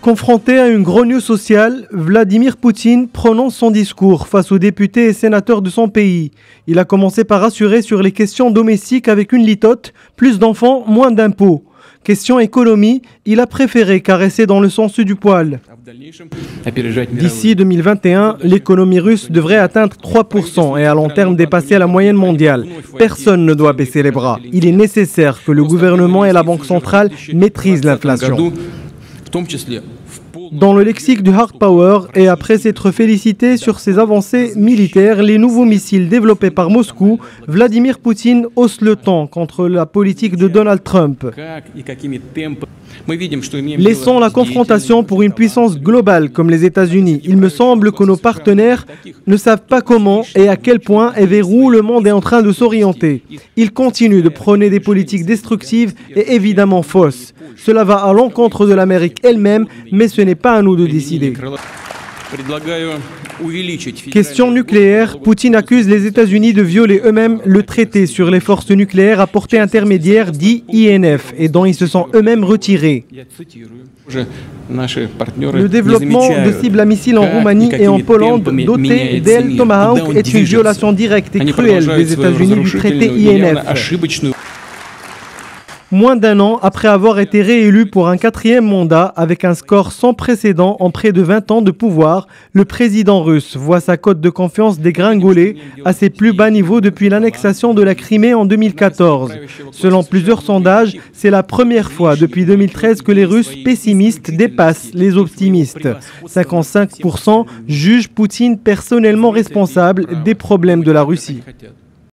Confronté à une grogne sociale, Vladimir Poutine prononce son discours face aux députés et sénateurs de son pays. Il a commencé par assurer sur les questions domestiques avec une litote, plus d'enfants, moins d'impôts. Question économie, il a préféré caresser dans le sens du poil. D'ici 2021, l'économie russe devrait atteindre 3% et à long terme dépasser la moyenne mondiale. Personne ne doit baisser les bras. Il est nécessaire que le gouvernement et la Banque centrale maîtrisent l'inflation. Dans le lexique du hard power et après s'être félicité sur ses avancées militaires, les nouveaux missiles développés par Moscou, Vladimir Poutine hausse le ton contre la politique de Donald Trump. Laissons la confrontation pour une puissance globale comme les États-Unis. Il me semble que nos partenaires ne savent pas comment et à quel point et vers où le monde est en train de s'orienter. Ils continuent de prôner des politiques destructives et évidemment fausses. Cela va à l'encontre de l'Amérique elle-même, mais ce n'est pas à nous de décider. Question nucléaire, Poutine accuse les États-Unis de violer eux-mêmes le traité sur les forces nucléaires à portée intermédiaire dit INF et dont ils se sont eux-mêmes retirés. Le développement de cibles à missiles en Roumanie et en Pologne dotées d'ailes Tomahawk est une violation directe et cruelle des États-Unis du traité INF. Moins d'un an après avoir été réélu pour un 4e mandat avec un score sans précédent en près de 20 ans de pouvoir, le président russe voit sa cote de confiance dégringoler à ses plus bas niveaux depuis l'annexation de la Crimée en 2014. Selon plusieurs sondages, c'est la première fois depuis 2013 que les Russes pessimistes dépassent les optimistes. 55% jugent Poutine personnellement responsable des problèmes de la Russie.